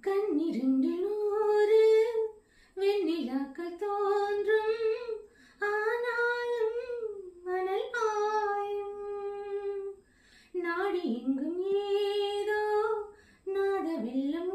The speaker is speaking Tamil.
கண்ணிரண்டில் 100 வெண்ணிலாக்கள் தோன்றும், ஆனாலும் மணல் பாயும். நாடி எங்கும் ஏதோ நாத வெள்ளம்